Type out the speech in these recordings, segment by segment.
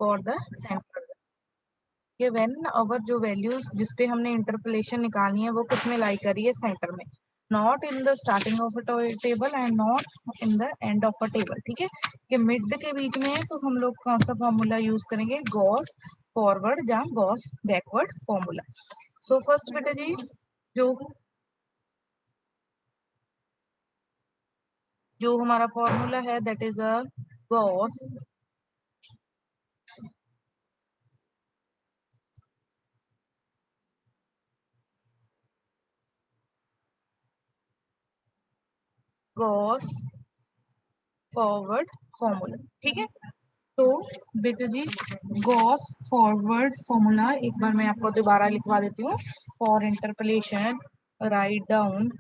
For the centre. ये when अवर जो values जिसपे हमने इंटरपोलेशन निकालनी है वो किस में लाई करी है, सेंटर में, not in the starting of a table and not in the end of a table. ठीक है, कि मिड के बीच में है तो हम लोग कौन सा फॉर्मूला यूज करेंगे, गॉस फॉरवर्ड या Gauss backward formula. So first बेटा जी जो जो हमारा फॉर्मूला है that is a Gauss Gauss forward formula. ठीक है, तो बेटा जी गॉस फॉरवर्ड फॉर्मूला एक बार मैं आपको दोबारा लिखवा देती हूँ। For interpolation right down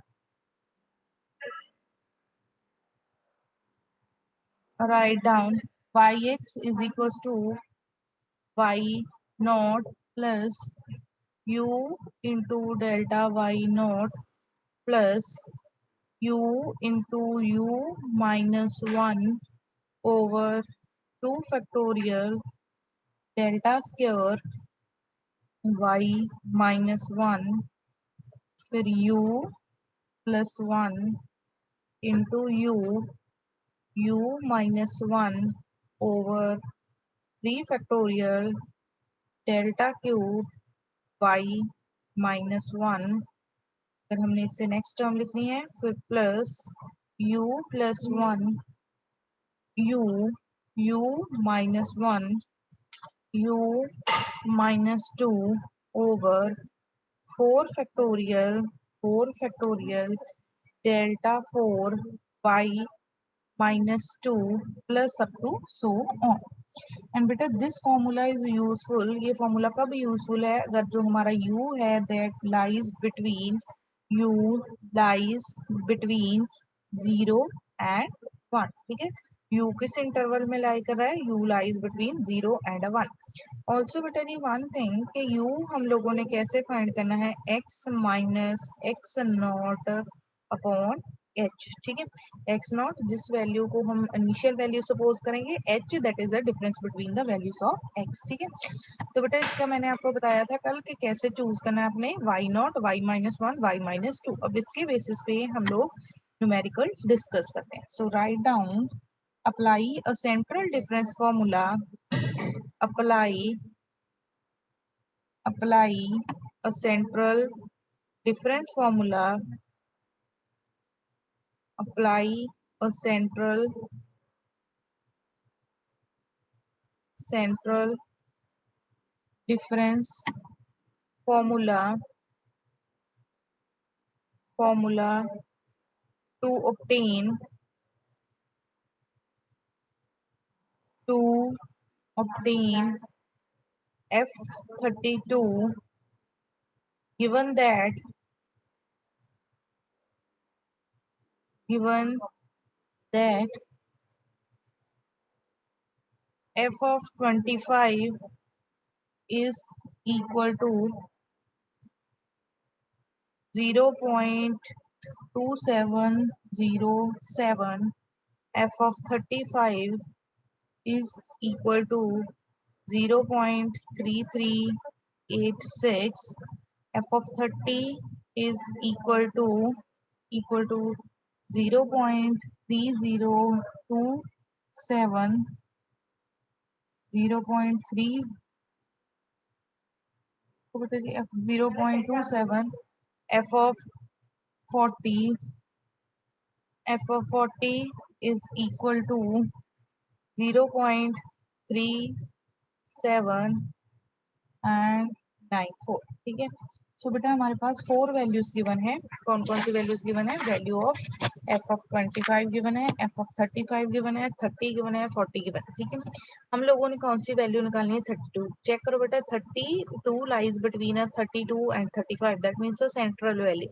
yx is equals to y naught plus u into delta y naught plus u into u minus 1 over 2 factorial delta square y minus 1 फिर u plus 1 into u minus 1 over 3 factorial delta cube y minus 1। अगर हमने इससे next term लिखनी है फिर plus u plus 1 u minus 1 u minus 2 over 4 factorial delta 4 y minus 2 plus up to so on। And बेटा this formula is useful, ये formula कब useful है, अगर जो हमारा u है that lies between u lies between 0 and 1। ठीक है, u किस इंटरवल में लाई कर रहा है, u lies between 0 and 1। Also बेटा जी वन थिंग कि u हम लोगों ने कैसे फाइंड करना है, x minus x not upon h। ठीक है, x नॉट जिस वैल्यू को हम इनिशियल वैल्यू सपोज करेंगे, h that is the difference between the values of x। ठीक है, तो बेटा इसका मैंने आपको बताया था कल कि कैसे चूज करना है अपने y not, y minus 1, y minus 2। अब इसके बेसिस पे हम लोग न्यूमेरिकल डिस्कस करते हैं। So write down apply a central difference formula, apply a central difference formula, apply a central difference formula to obtain F32 given that f of 25 is equal to 0.2707, f of 35 is equal to 0.3386, f of 30 is equal to 0.3027, 0.27, f of 40 is equal to 0.37 and 94। ठीक है, सो बेटा हमारे पास 4 values given है। कौन कौन सी values given है, value of f of 25 given है, f of 35 given है, 30 गिवन है, 40 गिवन है। ठीक है, हम लोगों ने कौन सी वैल्यू निकालनी है, 32। चेक करो बेटा 32 lies between 32 and 35, that means the central value.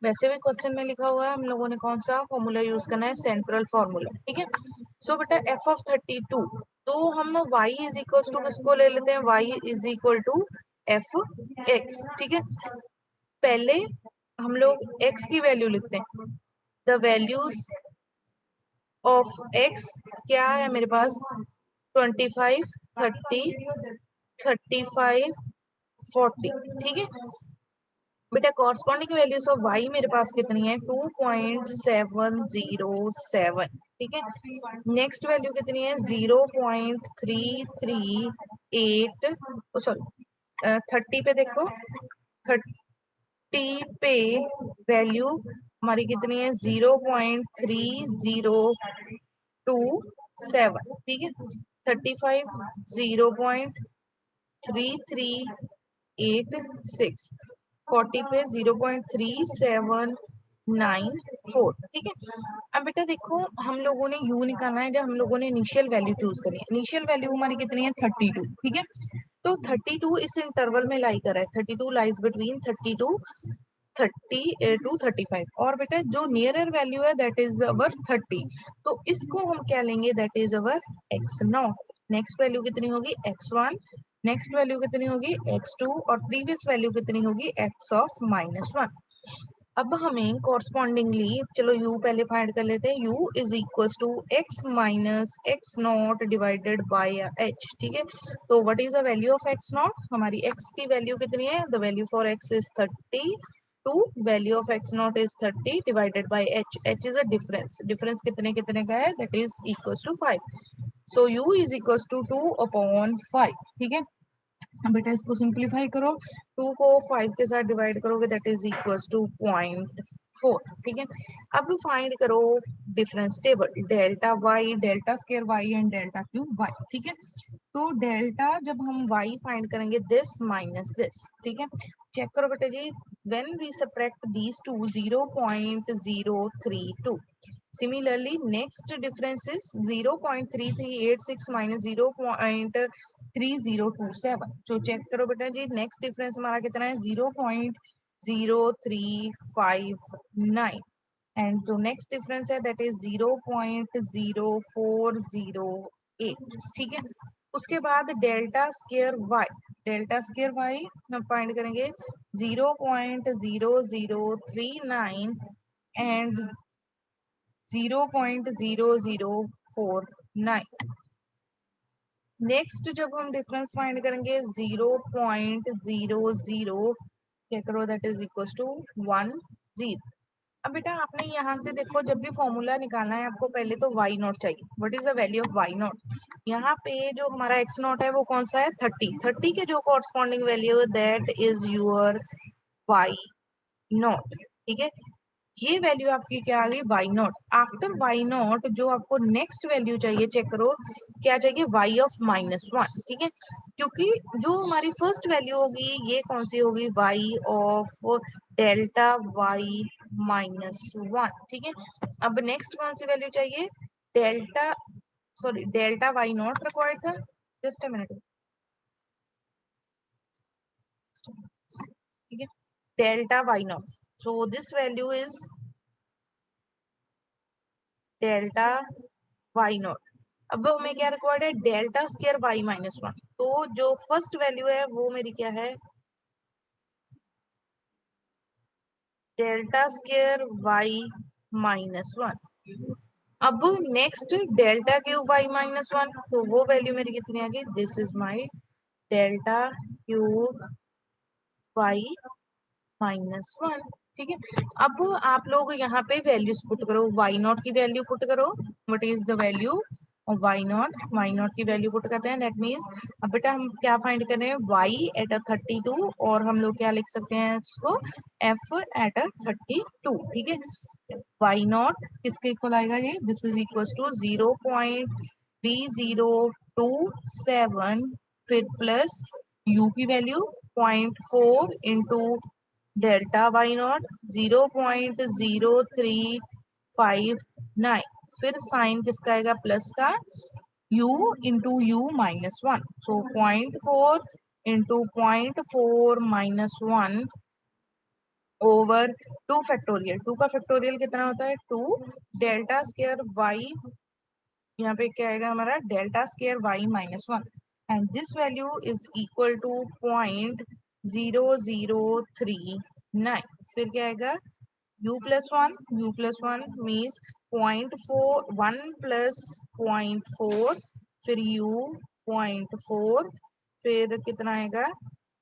वैसे भी क्वेश्चन में लिखा हुआ है हम लोगों ने कौन सा फॉर्मूला यूज करना है, सेंट्रल फॉर्मूला। ठीक है, सो बेटा f ऑफ 32, तो हम y इज इक्वल टू किसको ले लेते हैं, y is equal to f x. ठीक है, पहले हम लोग x की वैल्यू लिखते हैं, द वैल्यूज ऑफ x क्या है मेरे पास 25 30, 35, 40। ठीक है बेटा, कॉरस्पॉन्डिंग वैल्यूज ऑफ y मेरे पास कितनी है 2.707। ठीक है, नेक्स्ट वैल्यू कितनी है 0.338, सॉरी 30 पे देखो, 30 पे वैल्यू हमारी कितनी है 0.3027। ठीक है, 35 0.3386, 40 पे 0.3794। ठीक है, अब बेटा देखो हम लोगों ने u निकालना है, जब हम लोगों ने इनिशियल वैल्यू चूज करी है। इनिशियल वैल्यू हमारी कितनी है 32। ठीक है, तो 32 इस इंटरवल में लाई कर रहा है, 32 लाइज बिटवीन 32 30 टू 35। और बेटा जो नियरर वैल्यू है दैट इज अवर 30, तो इसको हम क्या लेंगे, that is our x not. Next value कितनी होगी x1, नेक्स्ट वैल्यू कितनी होगी x2, और प्रीवियस वैल्यू कितनी होगी x ऑफ -1। अब हमें कॉरस्पॉन्डिंगली चलो u पहले फाइंड कर लेते हैं। u is equal to x minus x not divided by h। ठीक है, तो what is the value of x not, हमारी x की वैल्यू कितनी है, the value for x is 30 to value of x not is 30 divided by h। h is a difference, difference कितने कितने का है, that is equal to 5। So u is equal to 2/5। ठीक है, अब बेटा इसको सिंप्लीफाई करो, 2 को 5 के साथ डिवाइड करोगे दैट इज इक्वल्स टू 0.4। ठीक है, अब फाइंड करो difference table, delta Y, delta square Y and delta cube Y. ठीक है, तो डेल्टा जब हम वाई फाइंड करेंगे दिस माइनस दिस। ठीक है, चेक करो बेटा जी, when we subtract these two 0.032। Similarly, next difference is 0.3386 minus 0.3027। तो चेक करो बेटा जी, नेक्स्ट डिफरेंस हमारा कितना है 0.0359, एंड जो नेक्स्ट डिफरेंस है दैट इज 0.0408। ठीक है, उसके बाद delta square y, delta square y हम फाइंड करेंगे 0.0039 एंड 0.0049। नेक्स्ट जब हम डिफरेंस फाइंड करेंगे 0.00, क्या करो दैट इज इक्वल टू 10। अब बेटा आपने यहाँ से देखो, जब भी फॉर्मूला निकालना है आपको पहले तो y नॉट चाहिए। What is the value of y not, यहाँ पे जो हमारा x नॉट है वो कौन सा है 30, 30 के जो कॉरस्पॉन्डिंग वैल्यू है that is your y not. ठीक है, ये वैल्यू आपकी क्या आ गई y not. After y not जो आपको नेक्स्ट वैल्यू चाहिए, चेक करो क्या चाहिए, y ऑफ -1। ठीक है, क्योंकि जो हमारी फर्स्ट वैल्यू होगी ये कौन सी होगी, y ऑफ डेल्टा y -1। ठीक है, अब नेक्स्ट कौन सी वैल्यू चाहिए, delta, sorry delta y not required था, जस्ट अ मिनट। ठीक है, delta y not, so this value is delta Y not. अब हमें क्या रिक्वायर्ड है, डेल्टा स्केयर वाई -1। तो जो फर्स्ट वैल्यू है वो मेरी क्या है, डेल्टा स्केयर वाई -1। अब नेक्स्ट डेल्टा क्यूब वाई -1, तो वो वैल्यू मेरी कितनी आ गई, this is my delta cube y -1। ठीक है, अब आप लोग यहाँ पे वैल्यूज पुट करो, वाई नॉट की वैल्यू पुट करो, what is the value of y not, y not की वैल्यू पुट करते हैं, दैट मीन्स अब बेटा हम क्या फाइंड कर रहे हैं, वाई एट अ 32, और हम लोग क्या लिख सकते हैं इसको, एफ एट अ 32। ठीक है, वाई नॉट किसके इक्वल आएगा ये, दिस इज इक्वल टू 0.3027, फिर प्लस u की value 0.4 into delta Y not 0.0359, फिर साइन किसका आएगा, प्लस का, u into u -1, so 0.4 into 0.4 -1 over 2 factorial. 2 का फैक्टोरियल कितना होता है 2, डेल्टा स्केयर वाई, यहाँ पे क्या आएगा हमारा delta square y -1, and this value is equal to 0.0039। फिर क्या आएगा u+1, u+1 मीन्स 0.4, 1 + 0.4, फिर u 0.4, फिर कितना आएगा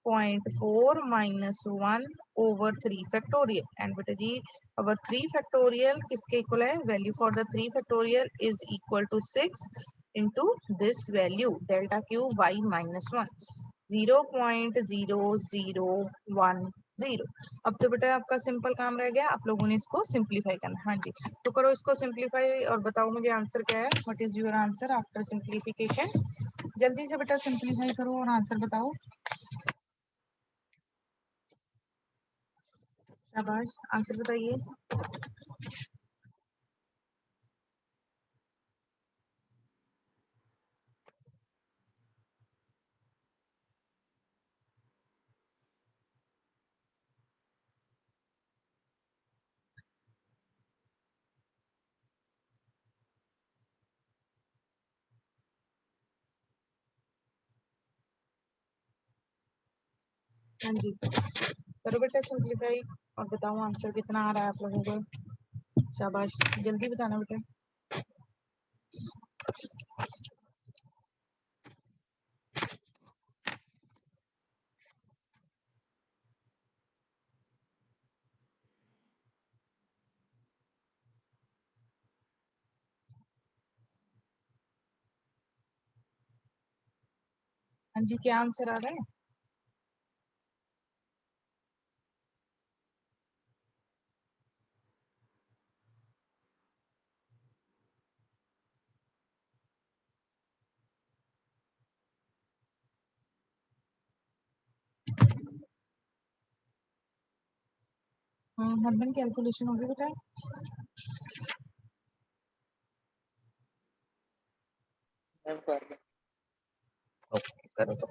0.4 माइनस 1/3 फैक्टोरियल। एंड बेटा जी अवर 3 फैक्टोरियल किसके इक्वल है, value for the 3 factorial is equal to 6 into this value delta cube y minus 1, 0.0010। अब तो बेटा आपका सिंपल काम रह गया, आप लोगों ने इसको सिंप्लीफाई करना। हाँ जी, तो करो इसको सिंप्लीफाई और बताओ मुझे आंसर क्या है। What is your answer after simplification? जल्दी से बेटा सिंप्लीफाई करो और आंसर बताओ। शाबाश, आंसर बताइए। हाँ जी, करो बेटा सिंप्लीफाई और बताओ आंसर कितना आ रहा है आप लोगों को। शाबाश, जल्दी बताना बेटा। हाँ जी, क्या आंसर आ रहा है? हस्बैंड कैलकुलेशन होगी बेटा। ओके करो तो।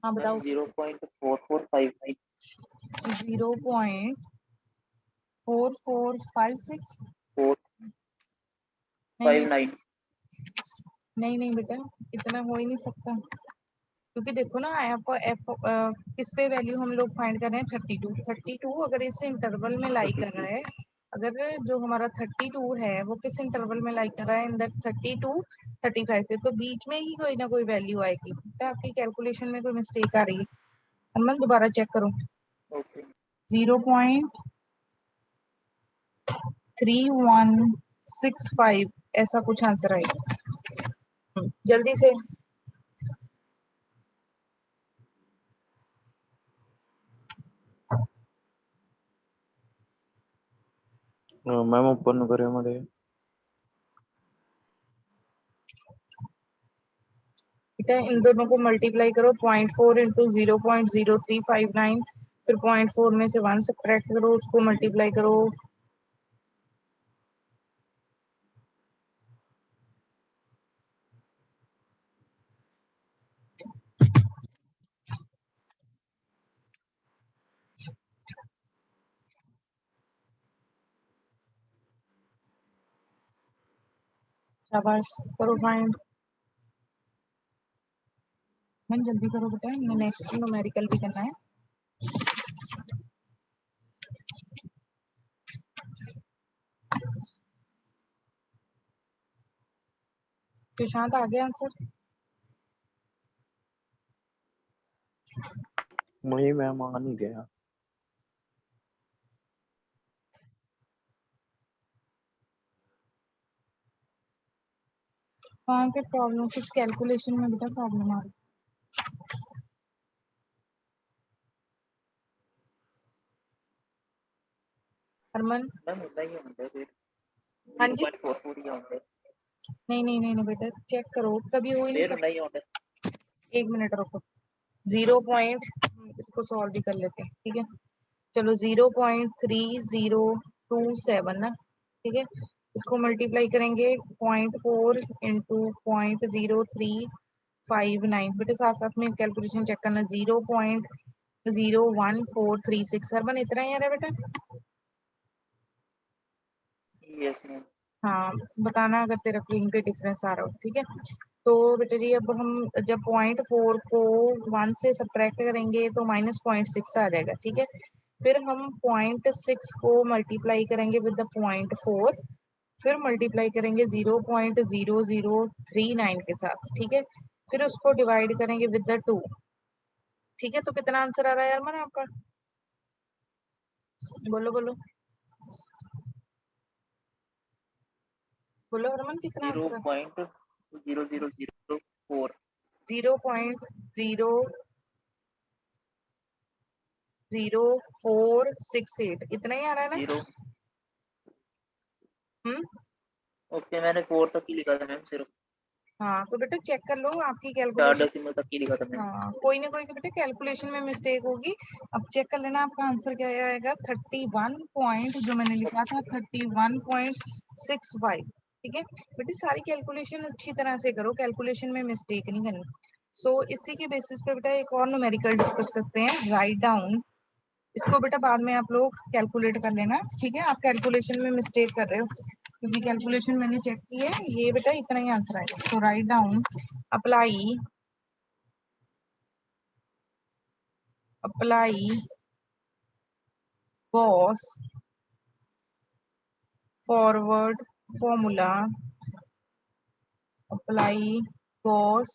हाँ बताओ। 0.4459 0.4456। 459 नहीं नहीं बेटा, इतना हो ही नहीं सकता, क्योंकि देखो ना एफ एफ किस पे वैल्यू हम लोग फाइंड कर रहे हैं 32 अगर इस इंटरवल में लाई कर रहा है, अगर जो हमारा 32 है वो किस इंटरवल में लाई कर रहा है, इन दैट 30 to 35 पे, तो बीच में ही कोई ना कोई वैल्यू आएगी। तो आपकी कैलकुलेशन में कोई मिस्टेक आ रही है, हनुमान दोबारा चेक करो। ओके 0.3165 ऐसा कुछ आंसर आएगा। जल्दी से। मैम ओपन करे हमारे बेटा इन दोनों को मल्टीप्लाई करो, 0.4 इंटू 0.0359, फिर 0.4 में से 1 सब्ट्रैक्ट करो, उसको मल्टीप्लाई करो। शाबाश, करो फाइंड। मैं जल्दी करो बेटा, मैं नेक्स्ट न्यूमेरिकल भी करना है। सुशांत आ गया आंसर? वही मैम आ नहीं गया। कहाँ पे प्रॉब्लम, कुछ कैलकुलेशन में बेटा प्रॉब्लम आ रही है। हरमन। मैम उतना ही होता है फिर हाँ जी, 0.44 ही होता है नहीं नहीं नहीं नहीं बेटा, चेक करो, कभी हो ही नहीं फिर सकता। नहीं होता। एक मिनट रुको। 0 पॉइंट, इसको सॉल्व भी कर लेते हैं, ठीक है। चलो 0.3027 ना, ठीक है। इसको मल्टीप्लाई करेंगे 0.4 इंटू 0.0359, बेटे साथ साथ में कैलकुलेशन चेक करना। 0.01436 हरमन इतना ही आ रहा है बेटा। Yes ma'am. हाँ बताना अगर तेरा कहीं पे डिफरेंस आ रहा हो, ठीक है। तो बेटा जी अब हम जब 0.4 को 1 से सब्ट्रैक्ट करेंगे तो -0.6 आ जाएगा, ठीक है। फिर हम 0.6 को मल्टीप्लाई करेंगे विद द 0.4, फिर मल्टीप्लाई करेंगे 0.0039 के साथ, ठीक है। फिर उसको डिवाइड करेंगे विद द 2, ठीक है। तो कितना आंसर आ रहा है यार मन आपका, बोलो बोलो बोलो हरमन, कितना आंसर है? 0.0004 0.00468 इतना ही आ रहा है ना? 0। हम्म। ओके, मैंने 4 तक ही लिखा था मैम, सिर्फ हाँ तो बेटा चेक कर लो आपकी 4 कैलकुलेशन। डेसिमल तक ही लिखा था मैंने। हाँ कोई ना कोई बेटा कैलकुलेशन में मिस्टेक होगी। अब चेक कर लेना आपका आंसर क्या आएगा। 31 पॉइंट जो मैंने लिखा था 31.65, ठीक है। बेटे सारी कैलकुलेशन अच्छी तरह से करो, कैलकुलेशन में मिस्टेक नहीं करनी। सो इसी के बेसिस पे बेटा एक और न्यूमेरिकल डिस्कस करते हैं। राइट डाउन, इसको बेटा बाद में आप लोग कैलकुलेट कर लेना, ठीक है। आप कैलकुलेशन में मिस्टेक कर रहे हो क्योंकि कैलकुलेशन मैंने चेक की है, ये बेटा इतना ही आंसर आएगा। So write down, apply Gauss forward formula, apply Gauss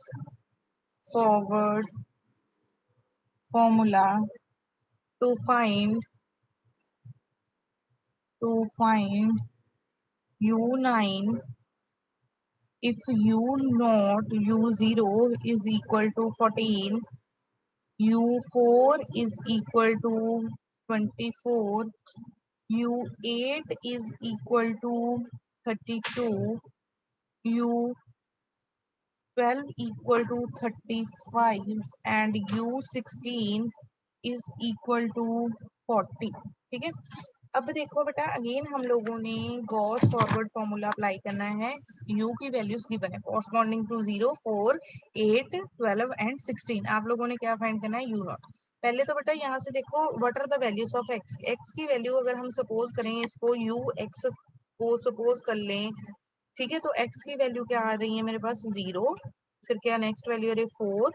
forward formula to find u9 if u0 u0 is equal to 14, u4 is equal to 24, u8 is equal to 32, u12 equal to 35 and u16 is equal to 40, ठीक है। अब देखो बेटा again हम लोगों ने Gauss forward formula apply करना है। u की वैल्यूज गिवन है कॉरस्पॉन्डिंग टू 0, 4, 8, 12 एंड 16। आप लोगों ने क्या फाइंड करना है, u0। पहले तो बेटा यहाँ से देखो what are the values of x। x की वैल्यू अगर हम सपोज करें इसको ux को सपोज कर लें, ठीक है। तो x की वैल्यू क्या आ रही है मेरे पास 0, फिर क्या नेक्स्ट वैल्यू आ रही है 4,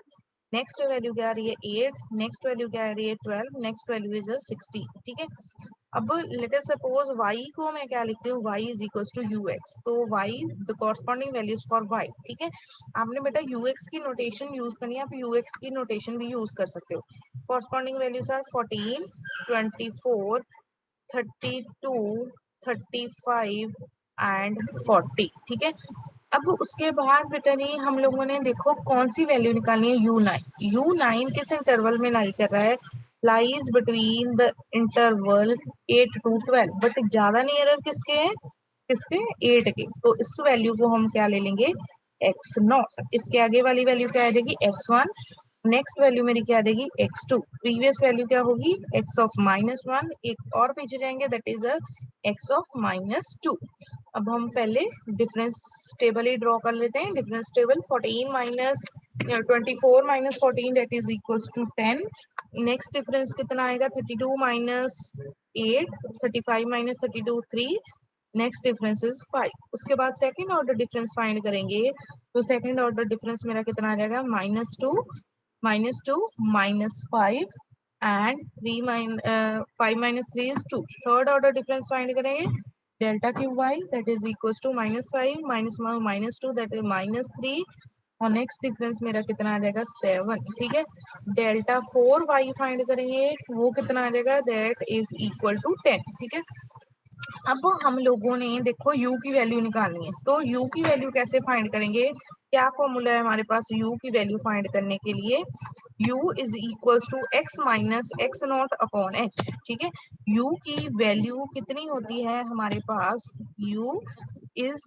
नेक्स्ट वैल्यू क्या आ रही है 8, नेक्स्ट वैल्यू क्या आ रही है 12, नेक्स्ट वैल्यू इज 16, ठीक है। अब लेट अस सपोज y को मैं क्या लिखती हूँ, y is equals to ux, तो y the corresponding values for y, ठीक है। आपने बेटा ux की नोटेशन यूज करनी है, आप ux की नोटेशन भी यूज कर सकते हो। कॉरस्पॉन्डिंग वैल्यूज आर 14, 24, 32, 35 एंड 40, ठीक है। अब उसके बाद बेटा नहीं हम लोगों ने देखो कौन सी वैल्यू निकालनी है, u9। u9 किस इंटरवल में लाई कर रहा है, lies between the interval 8 to 12, but ज्यादा नियरर किसके है, किसके 8 के। तो इस वैल्यू को हम क्या ले लेंगे, x0। इसके आगे वाली वैल्यू क्या आ जाएगी x1, नेक्स्ट वैल्यू मेरी क्या आ जाएगी x2, प्रीवियस वैल्यू क्या होगी x of -1, एक और पीछे जाएंगे दैट इज x of -2। अब हम पहले डिफरेंस टेबल ही ड्रॉ कर लेते हैं। Difference table 14 minus 24 minus 14 that is equals to 10। Next difference कितना आएगा 32 minus 8, 35 minus 32 3, next difference is 5। उसके बाद सेकंड ऑर्डर डिफरेंस फाइंड करेंगे, तो सेकंड ऑर्डर डिफरेंस मेरा कितना आ जाएगा -2 -5 and 5 minus 3 is 2। Third order difference find करेंगे, delta cube Y that is equals to -5 -2 that is -3, और नेक्स्ट डिफरेंस मेरा कितना आ जाएगा 7, ठीक है। डेल्टा 4y फाइंड करेंगे, वो कितना आ जाएगा दैट इज इक्वल टू 10, ठीक है। अब हम लोगों ने देखो u की वैल्यू निकालनी है, तो u की वैल्यू कैसे फाइंड करेंगे, क्या फॉर्मूला है हमारे पास u की वैल्यू फाइंड करने के लिए, u is equals to x minus x not upon h, ठीक है। u की वैल्यू कितनी होती है हमारे पास, u is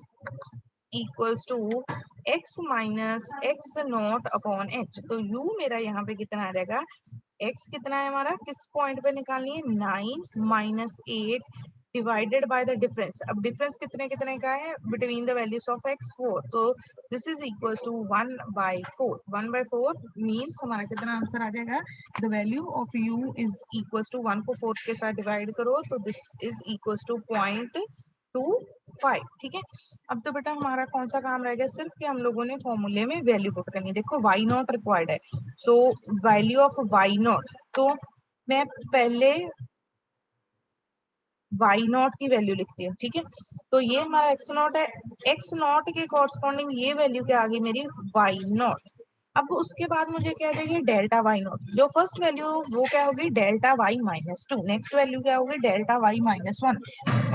equals to x minus x not upon h। तो u मेरा यहाँ पे कितना आ जाएगा, x कितना है हमारा, किस पॉइंट पे निकालनी है 9 minus 8 divided by the difference. अब डिफरेंस कितने कितने का है between the values of x 4, तो this is equals to 1/4। 1/4 means हमारा कितना आंसर आ जाएगा, the value of u is equals to 1 को 4 के साथ डिवाइड करो तो दिस इज इक्वल्स टू 5, ठीक है। अब तो बेटा हमारा कौन सा काम रह गया, सिर्फ कि हम लोगों ने फॉर्मूले में वैल्यू पुट करनी है। देखो वाई नॉट रिक्वायर्ड है, so value of y not, तो मैं पहले वाई नॉट की वैल्यू लिखती हूँ, ठीक है। तो ये हमारा एक्स नॉट है, एक्स नॉट के कॉरस्पॉन्डिंग ये वैल्यू क्या आ गई मेरी, वाई नॉट। अब उसके बाद मुझे क्या देगी, डेल्टा वाई नॉट। जो फर्स्ट वैल्यू वो क्या होगी, delta y minus 2। Next value क्या होगी, डेल्टा वाई माइनस 1।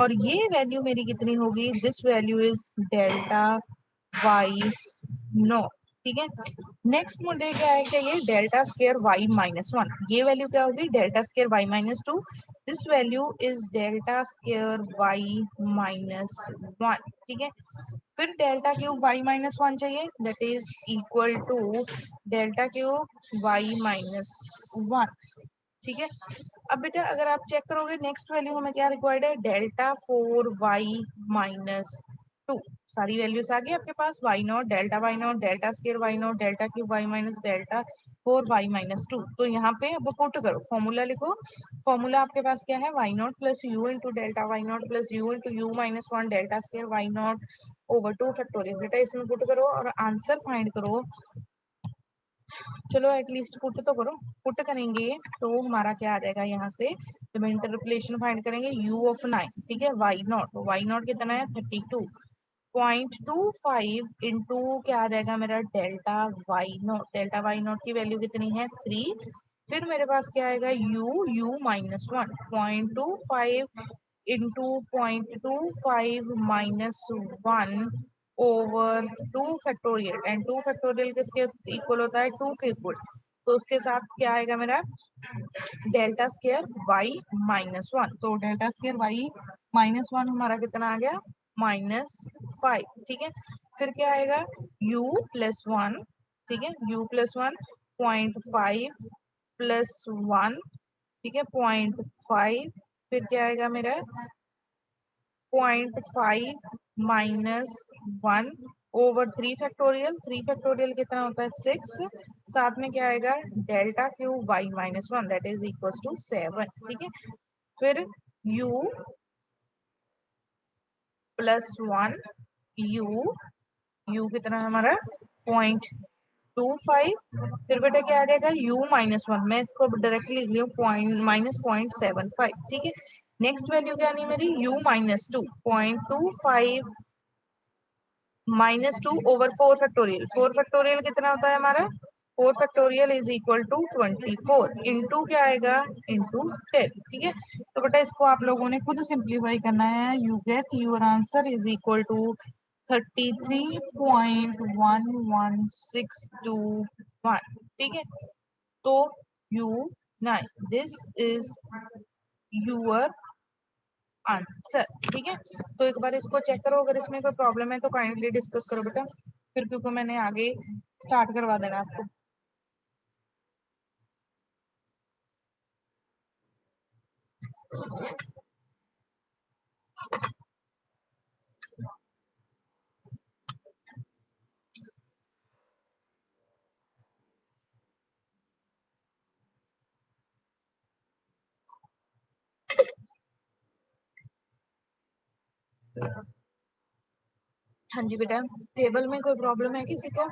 और ये वैल्यू मेरी कितनी होगी, this value is delta Y not, ठीक है। नेक्स्ट मुझे क्या है, चाहिए डेल्टा स्केयर वाई माइनस 1। ये वैल्यू क्या होगी, delta square y minus 2। This value is delta square y minus 1, ठीक है। फिर डेल्टा क्यूब वाई माइनस 1 चाहिए, that is equal to delta cube Y minus 1, ठीक है। अब बेटा अगर आप चेक करोगे नेक्स्ट वैल्यू हमें क्या रिक्वायर्ड है, डेल्टा 4 वाई माइनस 2। सारी वैल्यूज आ गई आपके पास, Y naught, delta Y naught, delta square Y naught, delta cube Y minus delta 4 Y minus 2। तो यहाँ पे अब पुट करो, फॉर्मूला लिखो। फॉर्मूला आपके पास क्या है, y naught plus u into delta Y naught plus u into u minus 1 delta square Y naught over 2 factorial. बेटा इसमें पुट करो और आंसर फाइंड करो। चलो एटलीस्ट पुट तो करो। पुट करेंगे तो हमारा क्या आ जाएगा यहाँ से, जब इंटरपोलेशन फाइंड करेंगे u ऑफ 9, ठीक है। वाई नॉट कितना है, 32.25 इंटू क्या आ जाएगा मेरा, delta Y naught. Delta why not की वैल्यू कितनी है, 3। फिर मेरे पास क्या आएगा, u minus 1, 0.25 into 0.25 minus 1 over 2 factorial. And 2 factorial किसके इक्वल होता है, 2 के इक्वल। तो उसके साथ क्या आएगा मेरा, डेल्टा स्केयर वाई माइनस 1। तो डेल्टा स्केयर वाई माइनस 1 हमारा कितना आ गया, -5, ठीक है। फिर क्या आएगा, u प्लस 1, ठीक है, u प्लस 1, 0.5 प्लस 1, ठीक है, 0.5। फिर क्या आएगा मेरा, 0.5 माइनस 1 ओवर 3 फैक्टोरियल। 3 फैक्टोरियल कितना होता है, 6। साथ में क्या आएगा, delta cube Y minus 1 that is equal to 7, ठीक है। फिर u प्लस 1, u कितना है हमारा, 0.25। फिर बेटा क्या आ जाएगा, u माइनस 1, मैं इसको डायरेक्टली लिख रही हूँ, -0.75, ठीक है। नेक्स्ट वैल्यू क्या आनी मेरी, u minus 2, 0.25 -2 over 4 factorial. 4 factorial कितना होता है हमारा, 4 फैक्टोरियल इज इक्वल टू 24 इंटू क्या आएगा, इंटू 10, ठीक है। तो बेटा इसको आप लोगों ने खुद सिंप्लीफाई करना है, you get your answer is equal to 33.11621, ठीक है। तो u 9, this is your answer, ठीक है। तो एक बार इसको चेक करो, अगर इसमें कोई प्रॉब्लम है तो काइंडली डिस्कस करो बेटा, फिर क्योंकि मैंने आगे स्टार्ट करवा देना आपको। हाँ जी बेटा, टेबल में कोई प्रॉब्लम है किसी को,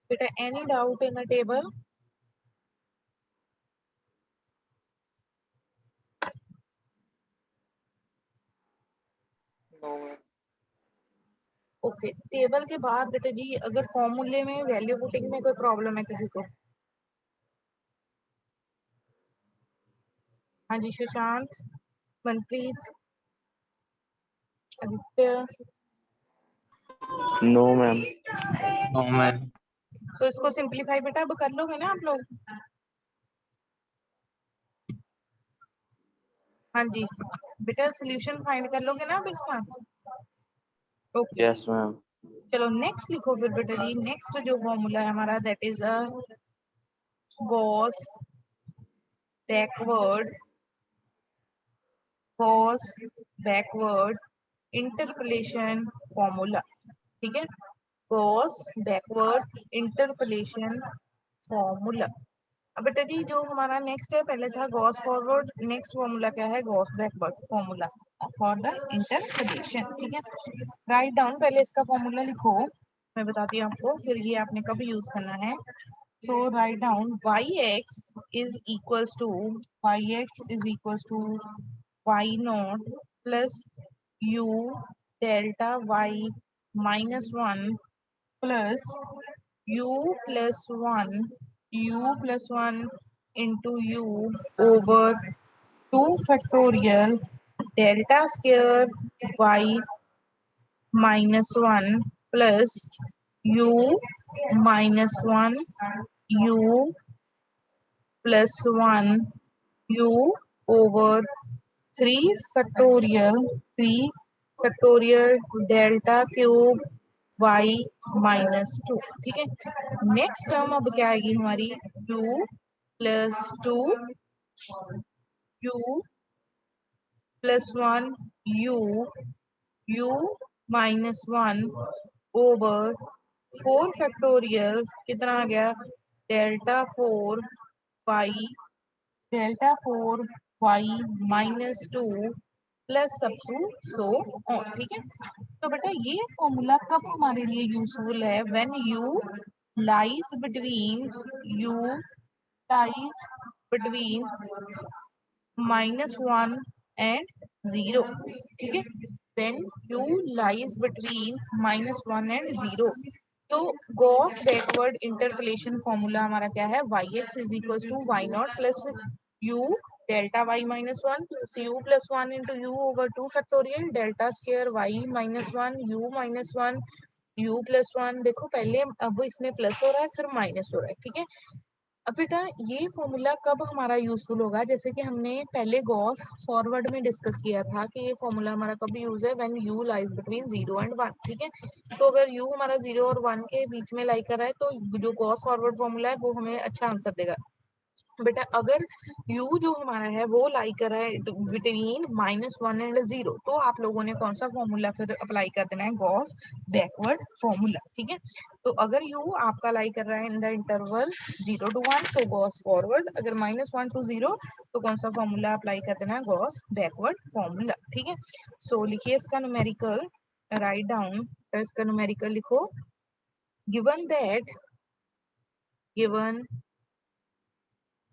बेटा any doubt in the table. No ma'am. Okay, table के बाद बेटा जी अगर फॉर्मूले में वैल्यू पुटिंग में कोई प्रॉब्लम है किसी को। हाँ जी, Sushant, Manpreet, Aditya. No ma'am. No ma'am. तो इसको सिंप्लीफाई बेटा अब कर लोगे ना आप लोग। हाँ जी बेटा, सोल्यूशन फाइंड कर लोगे ना अब इसका। Okay yes ma'am. चलो नेक्स्ट लिखो फिर बेटा जी। नेक्स्ट जो फॉर्मूला है हमारा, that is a Gauss backward interpolation formula, ठीक है। Gauss backward interpolation formula. अब बेटा जी जो हमारा नेक्स्ट है, पहले था गॉस फॉरवर्ड, नेक्स्ट फॉर्मूला क्या है, Gauss backward formula. For the interpretation. ठीक है, राइट डाउन, पहले इसका फॉर्मूला लिखो, मैं बताती हूँ आपको, फिर ये आपने कब यूज करना है। So write down yx is equals to y naught plus u delta y minus 1 plus u plus 1 into u over 2 factorial delta square y minus 1 plus u minus 1 u plus 1 u over 3 factorial delta cube y minus 2। ठीक है, next term अब क्या आएगी हमारी, u plus 2 u plus 1 u minus 1 over 4 factorial कितना आ गया, delta 4 y minus 2 plus सब to so on. ठीक है, तो बेटा ये फॉर्मूला कब हमारे लिए यूजफुल है, when u lies between -1 and 0। ठीक है, when u lies between -1 and 0, तो गॉस बैकवर्ड इंटरपोलेशन फॉर्मूला हमारा क्या है, yx is equal to y naught plus u delta y minus 1 plus u plus 1 into u over 2 factorial delta square y minus 1 u minus 1 u plus 1। देखो पहले अब इसमें plus हो रहा है फिर माइनस हो रहा है। ठीक है, अब बेटा ये फॉर्मूला कब हमारा यूजफुल होगा, जैसे कि हमने पहले गॉस फॉरवर्ड में डिस्कस किया था कि ये फॉर्मूला हमारा कब यूज है, when u lies between 0 and 1। ठीक है, तो अगर u हमारा 0 और 1 के बीच में लाई कर रहा है तो जो गॉस फॉरवर्ड फॉर्मूला है वो हमें अच्छा आंसर देगा। बेटा अगर u जो हमारा है वो लाई कर रहा है बिटवीन -1 and 0, तो आप लोगों ने कौन सा फॉर्मूला फिर अप्लाई कर देना है, गॉस बैकवर्ड फॉर्मूला। ठीक है, तो अगर u आपका लाई कर रहा है इन द इंटरवल 0 to 1 तो गॉस फॉरवर्ड, अगर -1 to 0 तो कौन सा फॉर्मूला अप्लाई कर देना है, गॉस बैकवर्ड फॉर्मूला। ठीक है, सो लिखिए इसका न्यूमेरिकल, राइट डाउन, तो इसका न्यूमेरिकल लिखो, given that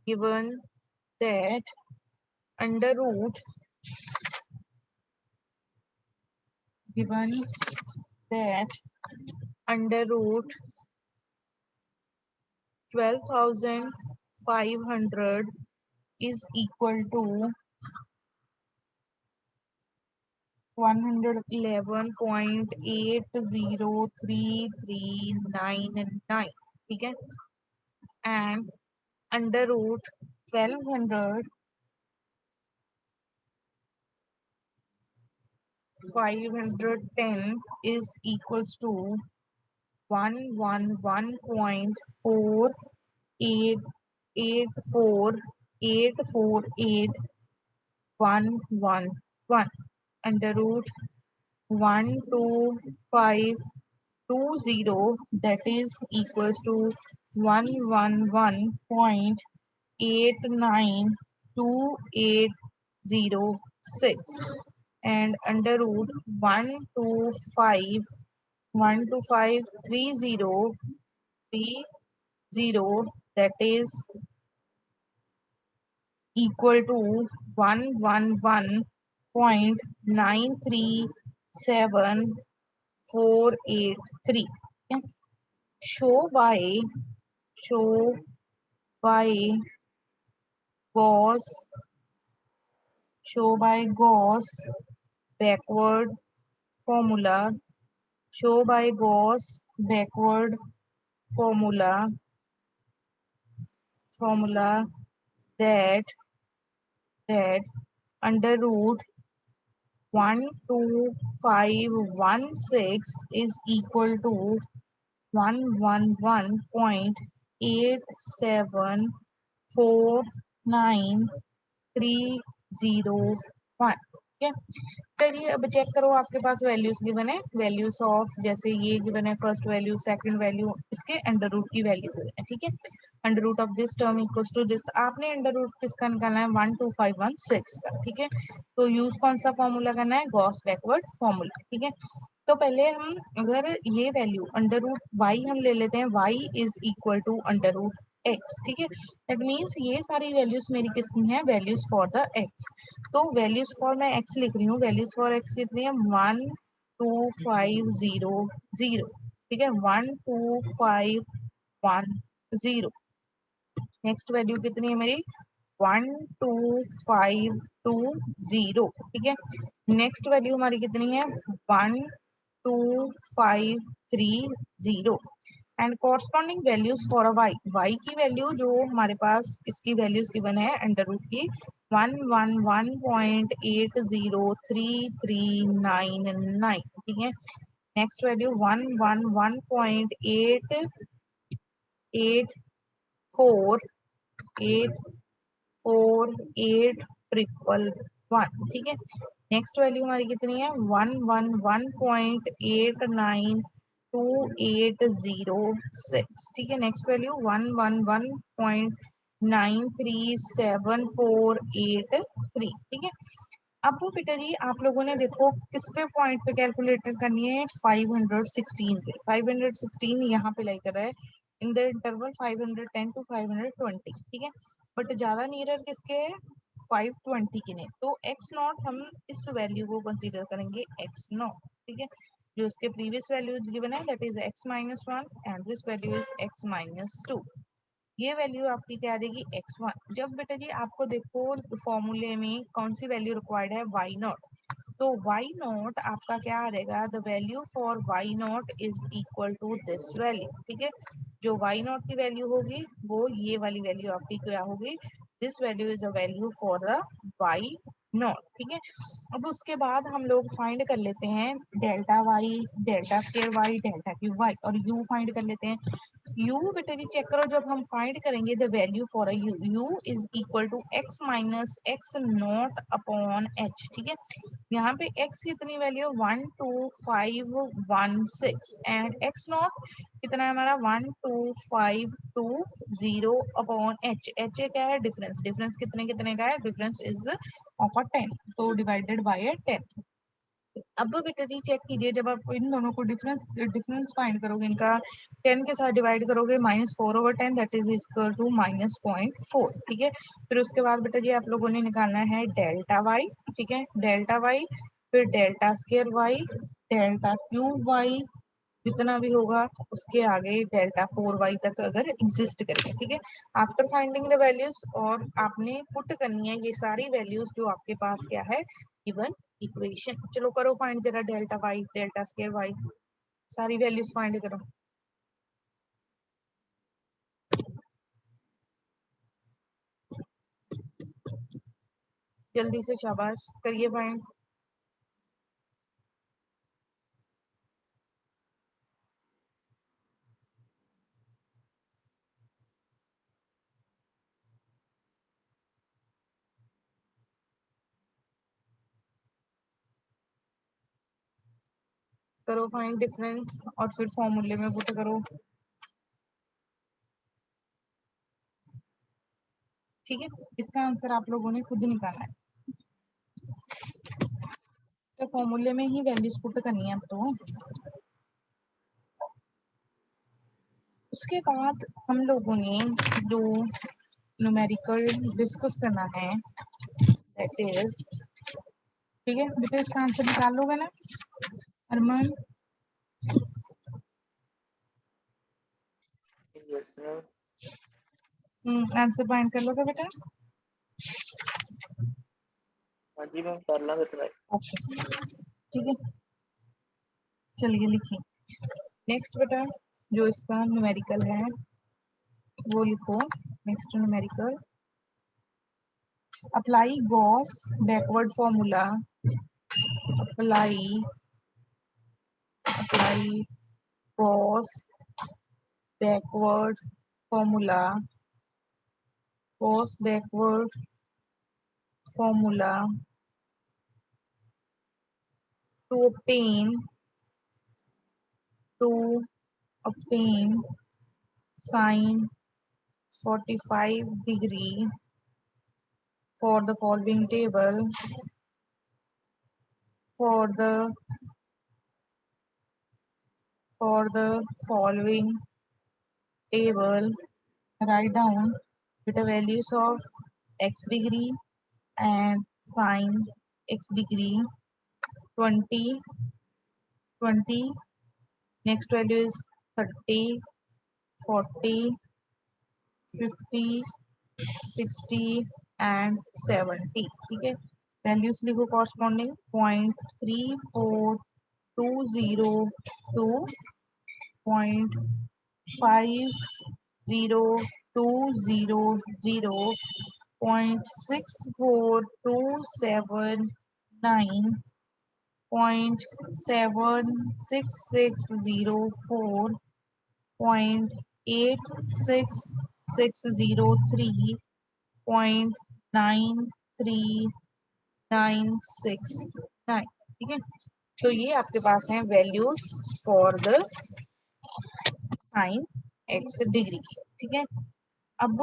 given that under root given that under root 12,500 is equal to 111.80339। ठीक है, and under root 1200 510 is equals to 111.848484111 under root 12520, that is equals to 111.89286 and under root 1253030, that is equal to 111.937483। show by Gauss backward formula, show by Gauss backward formula that under root 12516 is equal to 111.8749301। है। चलिए अब check करो, आपके पास values given है, values of जैसे ये given है फर्स्ट वैल्यू सेकंड वैल्यू, इसके अंडर रूट की वैल्यू गिवन है, ठीक है। Under root of this term equals to this, आपने अंडर रूट किसका निकालना है 12516 का, ठीक है। तो यूज कौन सा फॉर्मूला करना है, गॉस बैकवर्ड फॉर्मूला, ठीक है। तो पहले हम अगर ये वैल्यू अंडर रूट वाई हम ले लेते हैं, y is equal to under root x, ठीक है। दैट मीन्स ये सारी वैल्यूज मेरी किसकी हैं, वैल्यूज फॉर द एक्स। तो वैल्यूज फॉर मैं एक्स लिख रही हूँ, वैल्यूज फॉर एक्स कितनी है 12500, ठीक है 12510। नेक्स्ट वैल्यू कितनी है मेरी 12520, ठीक है। नेक्स्ट वैल्यू हमारी कितनी है 12530 and corresponding values for a y, y की वैल्यू जो हमारे पास इसकी वैल्यूज गिवन है अंडर रूट की 111.803399, ठीक है। नेक्स्ट वैल्यू 111.884841, ठीक है। नेक्स्ट वैल्यू हमारी कितनी है 111.892806, ठीक है। नेक्स्ट वैल्यू 111.937483, ठीक है। अब वो बेटा जी आप लोगों ने देखो किस पे पॉइंट पे कैलकुलेट करनी है 516 पे, 516 यहाँ पे लाई कर रहा है इन द इंटरवल 510 टू 520, ठीक है। बट ज्यादा नियरर किसके है 520 के ने, तो x नॉट हम इस वैल्यू को कंसीडर करेंगे x नॉट, ठीक है। जो उसके प्रीवियस वैल्यू गिवन है that is x-1 and this value is x-2। ये वैल्यू आपकी क्या आ जाएगी x1। जब बेटा जी आपको देखो फॉर्मूले में कौन सी वैल्यू रिक्वायर्ड है y नॉट, तो y नॉट आपका क्या आ रहेगा, the value for y naught is equal to this value, ठीक है। जो y नॉट की वैल्यू होगी वो ये वाली वैल्यू आपकी क्या होगी, this value is a value for the y not, ठीक है। अब उसके बाद हम लोग फाइंड कर लेते हैं delta y, delta square y, delta cube y और u फाइंड कर लेते हैं। u बेटा जी चेक करो, जब हम फाइंड करेंगे the value for a u is equal to x minus x not upon h, ठीक है। यहाँ पे x कितनी वैल्यू 12516 एंड x नॉट कितना है हमारा 12520 अपॉन h, h क्या है डिफरेंस, डिफरेंस कितने कितने का है, डिफरेंस इज ऑफ अ 10, तो डिवाइडेड बाय 10। अब बेटा जी चेक कीजिए, जब आप इन दोनों को डिफरेंस फाइंड करोगे, इनका 10 के साथ डिवाइड करोगे -4/10 दैट इज इक्वल टू -0.4, ठीक है। फिर उसके बाद बेटा जी आप लोगों ने निकालना है डेल्टा वाई, ठीक है, डेल्टा वाई, फिर delta square y, delta cube y, जितना भी होगा उसके आगे डेल्टा 4y तक अगर एग्जिस्ट करेगा, ठीक है। आफ्टर फाइंडिंग द वैल्यूज और आपने पुट करनी है ये सारी वैल्यूज जो आपके पास क्या है गिवन इक्वेशन। चलो करो फाइंड जरा delta Y, delta square y, सारी वैल्यूज फाइंड करो जल्दी से, शाबाश करिए फाइंड। करो फाइंड डिफरेंस और फिर फॉर्मूले में पुट करो, ठीक है। इसका आंसर आप लोगों ने खुद निकालना है, तो फॉर्मूले में ही वैल्यूज पुट करनी है अब तो। उसके बाद हम लोगों ने जो न्यूमेरिकल डिस्कस करना है दैट इज, ठीक है बेटा, इसका आंसर निकाल लोगे ना अरमान, यस मैम। आंसर फाइंड कर लोगे बेटा, हाँ जी मैम कर लांगे ट्राई। ओके ठीक है। चलिए लिखिए नेक्स्ट बेटा, जो इसका न्यूमेरिकल है वो लिखो। Next numerical, apply Gauss backward formula, apply apply Gauss backward formula, Gauss backward formula to obtain sine 45 degree for the following table, for the following table, write down the values of x degree and sine x degree. 20, 20, next value is 30, 40, 50, 60 and 70. ठीक है, values लिखो corresponding 0.3420 to 0.5020, 0.64279, 0.76604, 0.86603, 0.93969. ठीक है, तो ये आपके पास है values for the sine x degree की. ठीक है, अब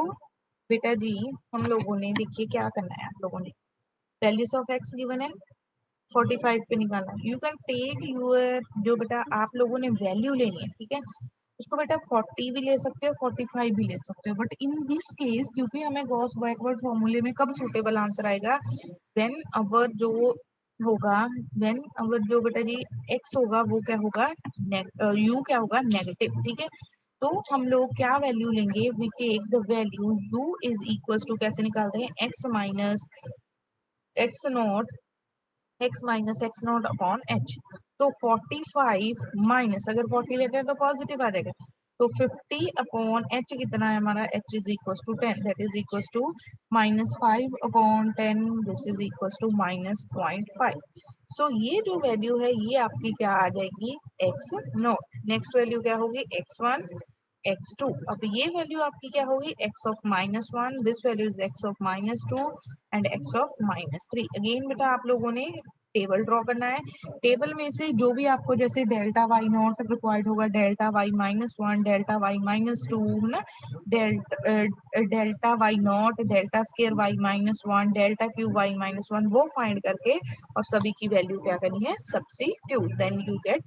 बेटा जी हम लोगों ने देखिए क्या करना है, आप लोगों ने वैल्यूज ऑफ एक्स गिवन है 45 पे निकालना है. यू कैन टेक यूर जो बेटा आप लोगों ने वैल्यू लेनी है, ठीक है, उसको बेटा 40 भी ले सकते हो 45 भी ले सकते हो, बट इन दिस केस क्योंकि हमें गॉस बैकवर्ड फॉर्मूले में कब सुटेबल आंसर आएगा, व्हेन अवर जो होगा, व्हेन अवर जो बेटा जी एक्स होगा वो क्या होगा, यू क्या होगा नेगेटिव. ठीक है, तो हम लोग क्या वैल्यू लेंगे, we take the value u is equal to, कैसे निकालते हैं, x minus x not upon h. तो 45 माइनस, अगर 40 लेते हैं तो पॉजिटिव आ जाएगा, तो 50 अपॉन एच कितना है हमारा, h is equal to 10, that is equal to -5 upon 10, this is equal to -0.5. So ये जो वैल्यू है ये आपकी क्या आ जाएगी, एक्स नॉट. नेक्स्ट वैल्यू क्या होगी, x1 x2. अब ये वैल्यू आपकी क्या होगी, x of -1, this value is x of -2 and x of -3. Again बेटा आप लोगों ने टेबल ड्रॉ करना है, टेबल में से जो भी आपको जैसे डेल्टा वाई नॉट रिक्वायर्ड होगा, डेल्टा वाई -1, डेल्टा वाई -2 है ना, delta Y naught, delta square y -1, delta cube y -1, वो फाइंड करके और सभी की वैल्यू क्या करनी है, substitute, then you get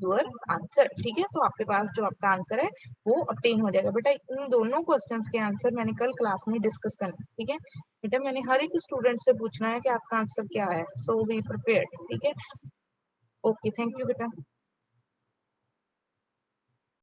your answer. ठीक है, तो आपके पास जो आपका आंसर है वो ऑब्टेन हो जाएगा. बेटा इन दोनों क्वेश्चंस के आंसर मैंने कल क्लास में डिस्कस करना. ठीक है बेटा, मैंने हर एक स्टूडेंट से पूछना है कि आपका आंसर क्या है, सो बी प्रिपेयर्ड. ठीक है, ओके, थैंक यू बेटा.